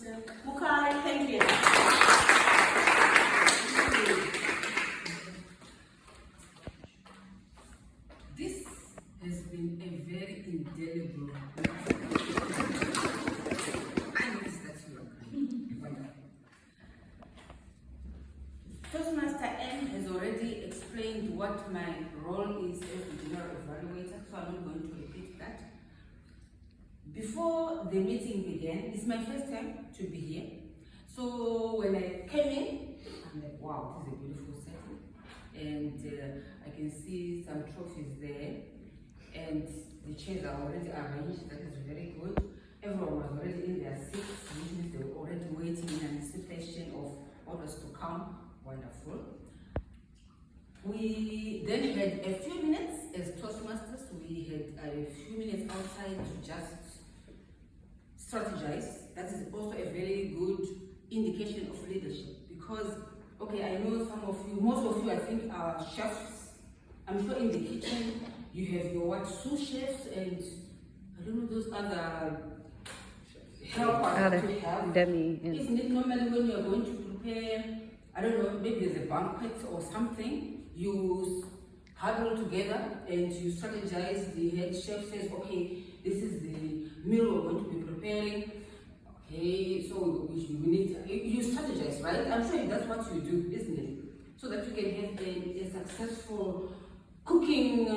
Mr. Mukai, thank you. This has been a very indelible. I noticed that you are Toastmaster N has already explained what my role is as the General Evaluator, so I'm not going to repeat that. Before the meeting began, it's my first time to be here. So when I came in, I'm like, wow, this is a beautiful setting. And I can see some trophies there. And the chairs are already arranged, that is very good. Everyone was already in their seats, which means they were already waiting in anticipation of what was to come. Wonderful. We then had a few minutes as Toastmasters. We had a few minutes outside to just strategize. That is also a very good indication of leadership because, okay, I know some of you, most of you I think are chefs. I'm sure in the kitchen you have your sous chefs and I don't know those other helpers that you have. Isn't it normally when you are going to prepare, I don't know, maybe there's a banquet or something, you huddle together and you strategize. The head chef says, okay, this is the meal we're going to be preparing. Okay, so we need, you strategize, right? I'm sure that's what you do, isn't it? So that you can have a successful cooking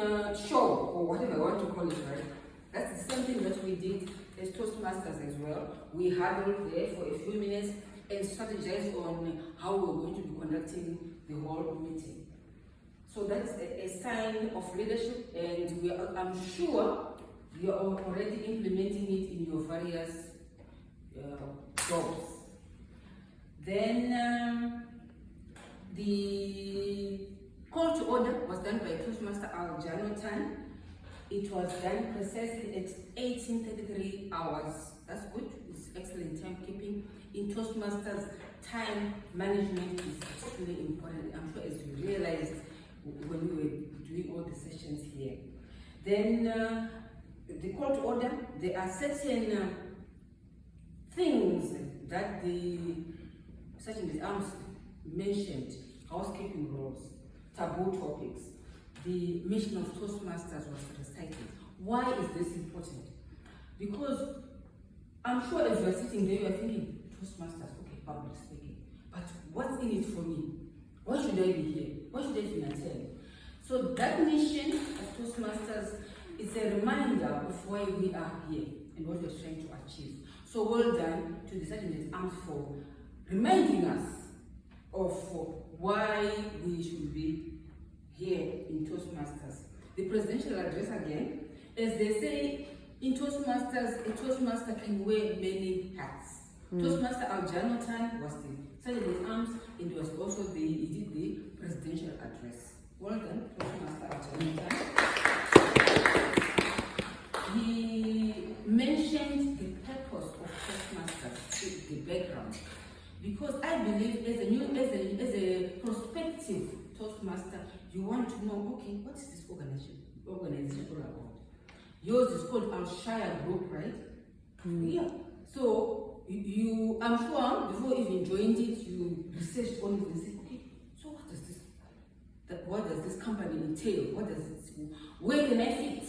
show or whatever you want to call it, right? That's the same thing that we did as Toastmasters as well. We huddled there for a few minutes and strategize on how we're going to be conducting the whole meeting. So that's a sign of leadership, and I'm sure you are already implementing it in your various jobs. Then the call to order was done by Toastmaster Al-Janotan. It was done precisely at 18:33 hours. That's good. It's excellent timekeeping. In Toastmasters, time management is extremely important. I'm sure as you realized when we were doing all the sessions here. Then the call to order, there are certain things that the Sergeant at Arms mentioned, housekeeping rules, taboo topics. The mission of Toastmasters was recited. Why is this important? Because I'm sure as you're sitting there, you're thinking, Toastmasters, okay, public speaking, but what's in it for me? Why should I be here? Why should I be attend? So that mission of Toastmasters is a reminder of why we are here and what we're trying to achieve. So well done to the Sergeant at Arms for reminding us of why we should be here in Toastmasters. The presidential address again, as they say in Toastmasters, a Toastmaster can wear many hats. Toastmaster Al-Janotan was the Sergeant at Arms and he did the presidential address. Well done, Toastmaster Al-Janotan. He mentioned the purpose of Toastmasters, the background, because I believe as a prospective Toastmaster, you want to know, okay, what is this organization all about? Yours is called our Shaya group, right? Yeah. So I'm sure before even joined it, you researched on it and said, okay, so what does this company entail? Where can I fit?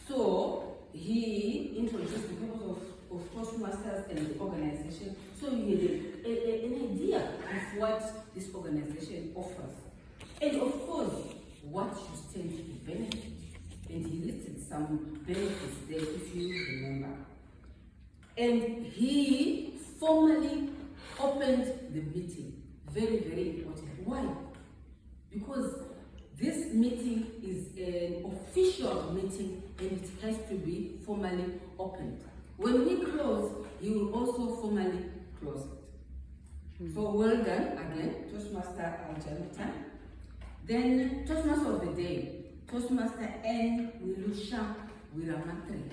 So he introduced the purpose of Toastmasters and the organization, so you get an idea of what this organization offers. And of course, what you stand to benefit. And he listed some benefits there, if you remember. And he formally opened the meeting. Very, very important. Why? Because this meeting is an official meeting and it has to be formally opened. When we close, he will also formally close it. So well done again, Toastmaster Al-Janotan. Then Toastmaster of the Day, Toastmaster N. Wilusha Wiramatre.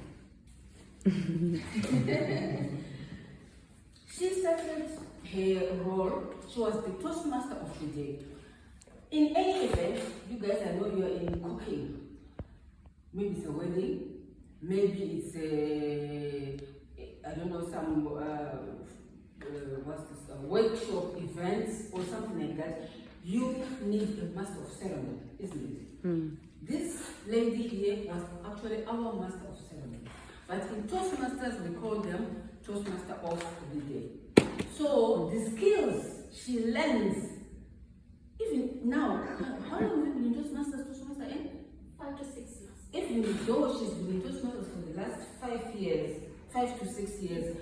She started her role, she was the Toastmaster of the Day. In any event, you guys, I know you're in cooking. Maybe it's a wedding, maybe it's I don't know, some workshop events or something like that, you need a master of ceremony, isn't it? This lady here was actually our master of ceremony. But in Toastmasters, we call them Toastmaster of the Day. So the skills she learns, even now, how long have you been in Toastmaster in? 5 to 6 years. Even though she's been in Toastmasters for the last 5 to 6 years,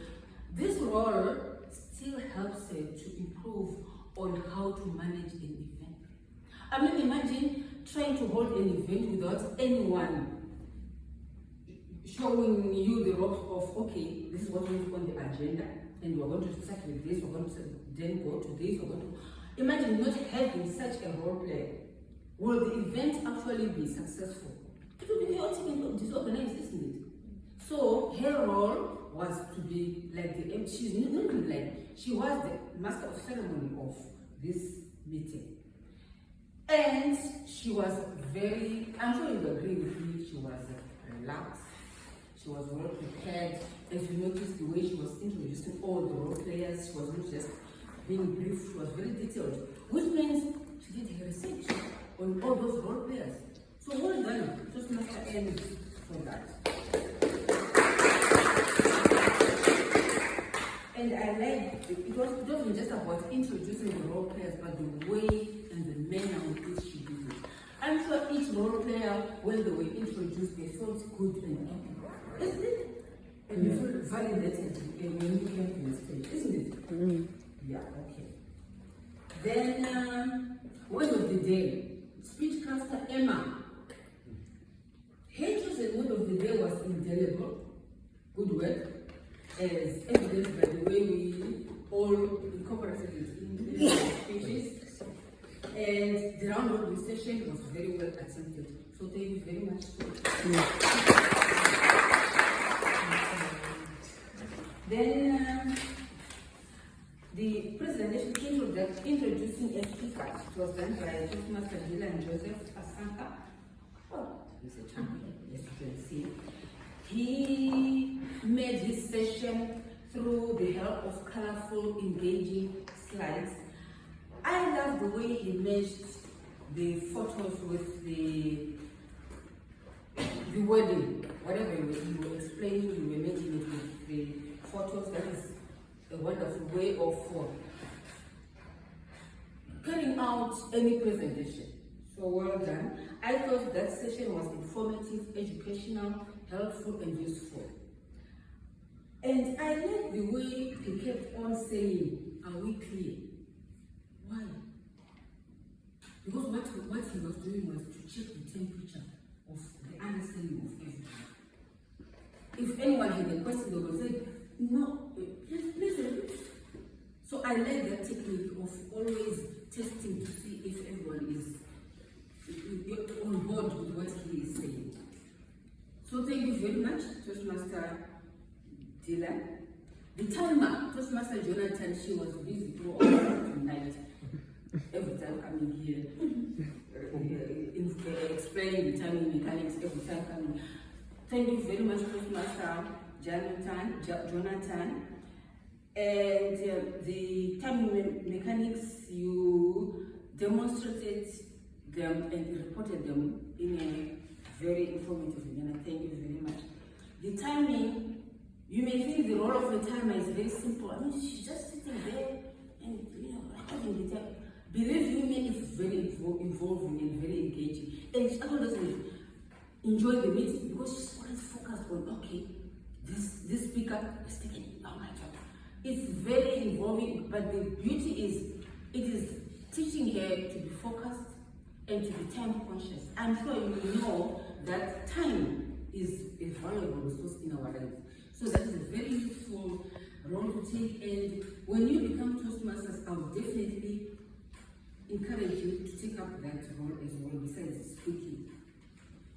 this role still helps her to improve on how to manage an event. I mean, imagine trying to hold an event without anyone showing you the ropes of, okay, this is what we have on the agenda, and we're going to start with this, we're going to then go to this, we're going to... Imagine not having such a role player. Will the event actually be successful? It will be chaotic and disorganized, isn't it? So her role was to be like she was the master of ceremony of this meeting. And she was very, I'm sure you agree with me, she was relaxed, she was well prepared. As you noticed the way she was introducing all the role players, she was not just being brief, she was very detailed, which means she did her research on all those role players. So well done, Toastmaster N for that. And I like, it wasn't just about introducing the role players, but the way and the manner in which she did it. I'm sure each role player, when they were introduced, they felt good and happy. Isn't it? And you feel validated when you came to the stage, isn't it? Yeah, okay. Then, word of the day. Speechcrafter Emma. Her chosen word of the day was indelible. Good word. As evidenced by the way we all incorporated it in our speeches. And the round robin session was very well attempted. So thank you very much. Then the presentation introducing a speaker was done by Toastmaster Dylan Joseph Asanka. Oh, he's a champion, as you can see. He made his session through the help of colorful, engaging slides. I love the way he matched the photos with the wording. Whatever you were explaining, you were making it with the photos. That is a wonderful way of carrying out any presentation. So well done. I thought that session was informative, educational, helpful, and useful. And I like the way he kept on saying, are we clear? Why? Because what he was doing was to check the temperature of the understanding of everything. If anyone had a question, they would say, no, please repeat. So I like that technique of always testing to see if everyone is on board with what he is saying. So thank you very much, Toastmaster Dylan. The timer, Toastmaster Jonathan, she was busy throughout tonight. Every time coming here, explaining the timing mechanics, every time coming. Thank you very much, Toastmaster Jonathan. And the timing mechanics, you demonstrated them and reported them in a very informative manner. Thank you very much. The timing, you may think the role of a timer is very simple. I mean, she's just sitting there and, recording the time. Believe you me, it's very involving and very engaging. And she actually doesn't enjoy the meeting because she's always focused on, okay, this speaker is taking long time. It's very involving, but the beauty is, it is teaching her to be focused and to be time conscious. I'm sure you know that time is a valuable resource in our lives. So that is a very useful role to take. And when you become Toastmasters, I would definitely encourage you to take up that role as well, besides speaking.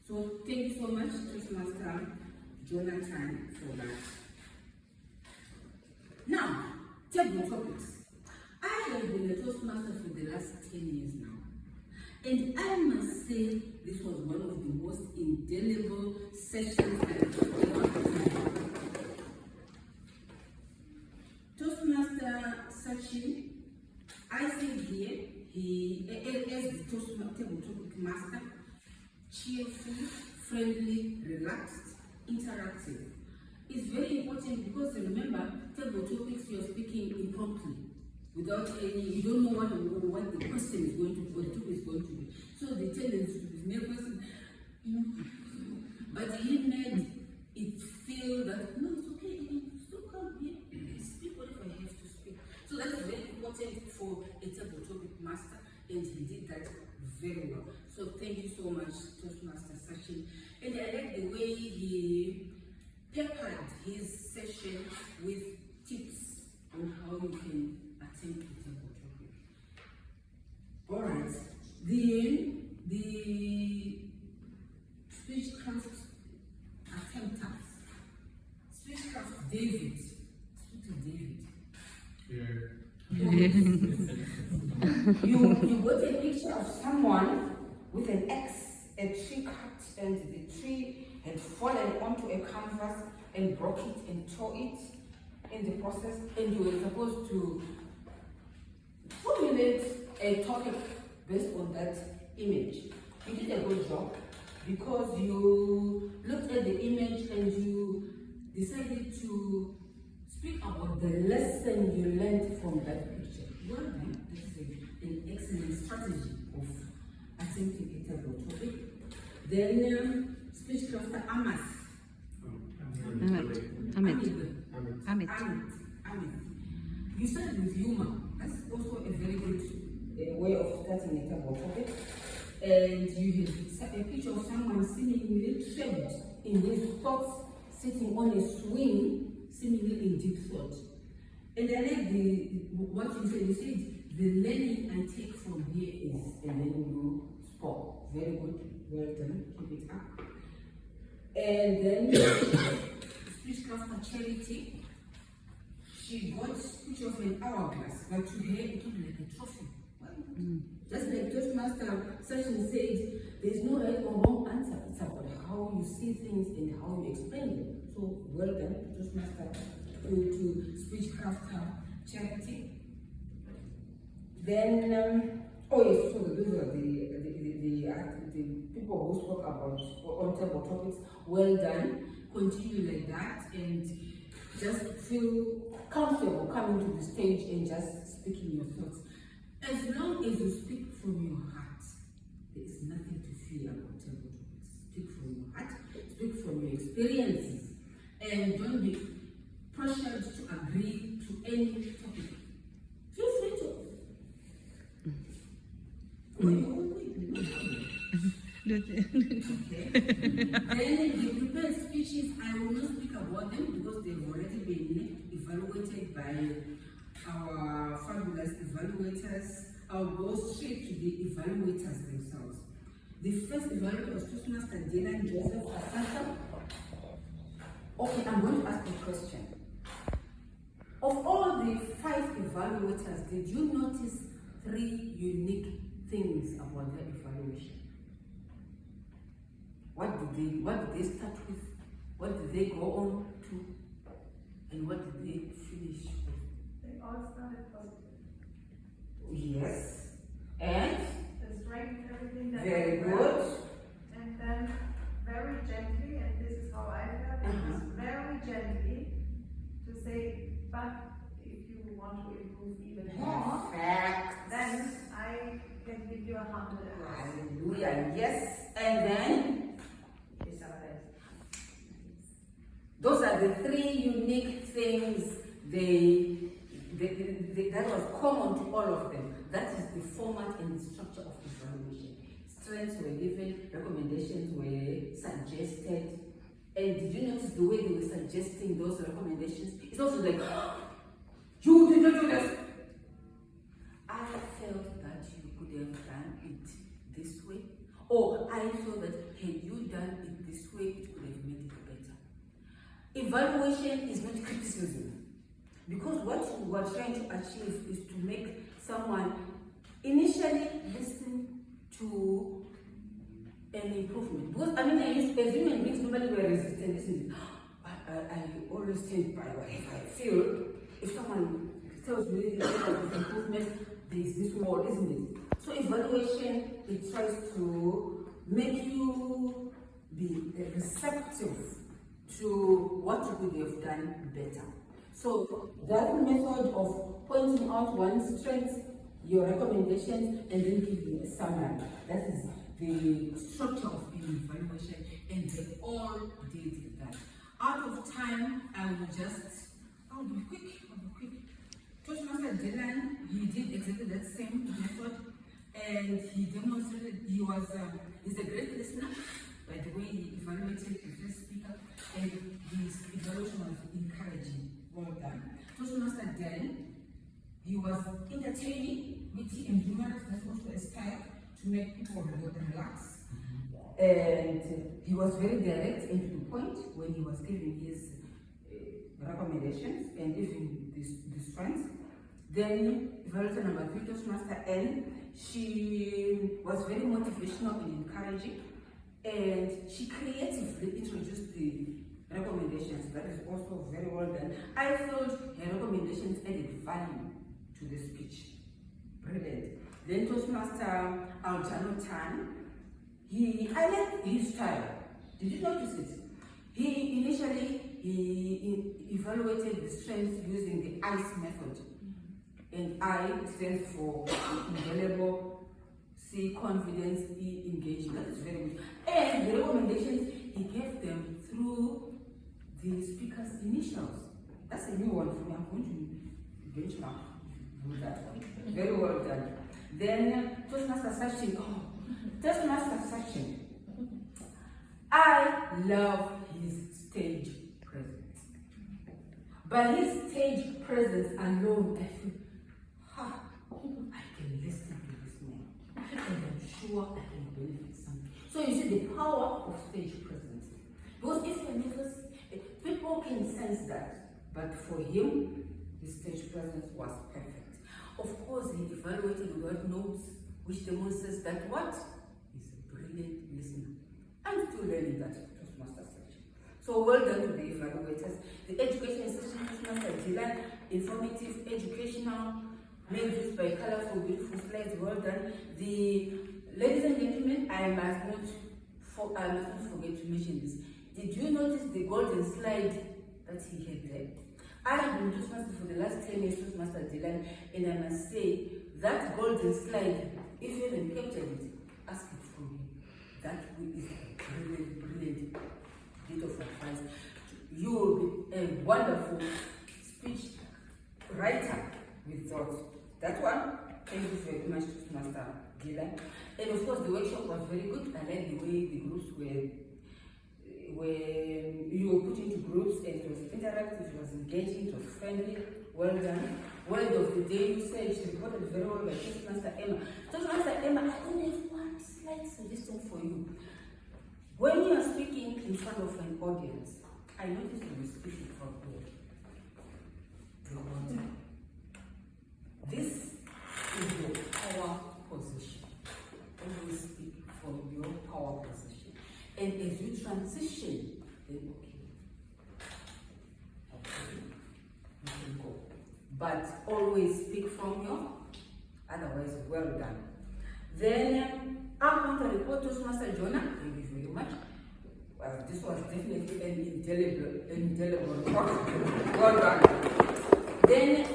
So thank you so much, Toastmaster Jonathan, for that. Now, table topics. I have been a Toastmaster for the last 10 years now. And I must say, this was one of the most indelible sessions I've ever had. Sachin, I think here, he, as the table topic master, cheerful, friendly, relaxed, interactive. It's very important because remember, table topics you are speaking impromptu, without any, you don't know what the question is going to be, or the topic is going to be. So the tendency to be nervous, but he made it feel that, no, it's okay, you can still come here, speak whatever you have to speak. So that's very important for a table topic master, and he did that very well. So thank you so much, Toastmasters Sachin. And I like the way he peppered his session with tips on how you can attempt a table topic. All right, the Speechcraft attempters. Speechcraft David. Speak to David. Yeah. You got a picture of someone with an axe, a tree cut, and the tree had fallen onto a canvas and broke it and tore it in the process, and you were supposed to formulate a topic based on that image. You did a good job because you looked at the image and you decided to speak about the lesson you learned from that picture. Well done. This is an excellent strategy of attempting a table topic. Then Speechcrafter Amit. You started with humor. That's also a very good way of starting a table topic. And you had a picture of someone seemingly trapped in his thoughts, sitting on a swing, seemingly in deep thought. And I like what you said. You said the learning I take from here is, and then you spoke. Very good, well done, keep it up. And then Speechcraft Charity, she got a picture of an hourglass, but to her it looked like a trophy. Just like Toastmaster Sachin said, there's no right or wrong answer. It's about how you see things and how you explain them. So well done, Toastmaster, to Speechcraft Charity. Then, oh yes, so those are the people who spoke about on table topics. Well done. Continue like that and just feel comfortable coming to the stage and just speaking your thoughts. As long as you speak from your heart, there is nothing to fear about table topics. Speak from your heart, speak from your experiences, and don't be pressured to agree to any topic. Feel free to. Okay. Then the prepared speeches, I will not speak about them because they've already been evaluated by our fabulous evaluators. I'll go straight to the evaluators themselves. The first evaluator was Toastmaster Dylan Joseph Asanta. Okay, I'm going to ask a question. Of all the 5 evaluators, did you notice 3 unique things about their evaluation? What did they start with? What did they go on to? And what did they finish with? They all started positive. Yes. And? The strength, everything that very went good. well. And then very gently, and this is how I felt, it was very gently to say, but if you want to improve even more, Perfect. then I can give you 100. Hallelujah. Yes. And then? Those are the 3 unique things that was common to all of them. That is the format and the structure of evaluation. Strengths were given, recommendations were suggested. And did you notice the way they were suggesting those recommendations? It's also like, you did not do this. I felt that you could have done it this way. Or I felt that had you done it this way, it could have made it better. Evaluation is not criticism. Because what you are trying to achieve is to make someone initially listen to an improvement. Because as human beings, normally we are resistant. I always think by whatever I feel. If someone tells you the level of improvement, there is this wall, isn't it? So evaluation, it tries to make you be receptive to what you could have done better. So that method of pointing out one's strengths, your recommendations, and then giving a summary. That is the structure of the evaluation, and they all did that. Out of time, I'll be quick. Toastmaster Dylan, he did exactly that same method, and he demonstrated he's a great listener. By the way, he evaluated the first speaker, and his evaluation was encouraging. Well done. Toastmaster Dylan, he was entertaining, witty, and humorous. That's also a style to make people relax. And he was very direct and to the point when he was giving his recommendations and giving the strengths. Then evaluator number 3, Toastmaster N, she was very motivational and encouraging, and she creatively introduced the recommendations. That is also very well done. I felt her recommendations added value to the speech. Brilliant. Then Toastmaster Aljano Tan, I like his style. Did you notice it? He initially evaluated the strengths using the ICE method. And I stands for indelible, C, confidence, E, engagement. That is very good. And the recommendations, he gave them through the speaker's initials. That's a new one for me. I'm going to benchmark with that one. Very well done. Then Toastmaster Sachin. Toastmaster Sachin. I love his stage presence. By his stage presence alone, I feel, I can listen to this man, and I'm sure I can benefit something. So you see the power of stage presence. Because if you're nervous, people can sense that. But for him, his stage presence was perfect. Of course, he evaluated word notes, which demonstrates that what? He's a brilliant listener. I'm still learning that Toastmaster section. So well done to the evaluators. The education session, Toastmaster Dylan, informative, educational, made use by colorful, beautiful slides. Well done. Ladies and gentlemen, I must not forget to mention this. Did you notice the golden slide that he had there? I have been Toastmaster for the last 10 years, Toastmaster Dylan, and I must say that golden slide, if you haven't captured it, ask it from him. That is a brilliant bit of advice. You will be a wonderful speech writer with thoughts. That one, thank you very much, Toastmaster Dylan. And of course, the workshop was very good. I like the way the groups were you were put into groups, and it was interactive, it was engaging, it was friendly. Well done. Word of the day, you said she recorded very well by Toastmaster Emma. Toastmaster Emma, I only have one slight suggestion for you. When you are speaking in front of an audience, I noticed you were speaking from here. This is your power position. Always speak from your power position. And as you transition, then okay, you can go. But always speak from your, otherwise, well done. Then, our counter report, Toastmaster Jonah, thank you very much. This was definitely an indelible report. Well done. Then,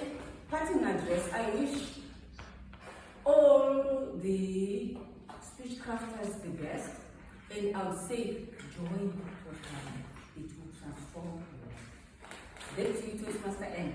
parting address, I wish all the speechcrafters the best. And I would say, join Toastmasters. It will transform your life. Let's see Toastmaster N.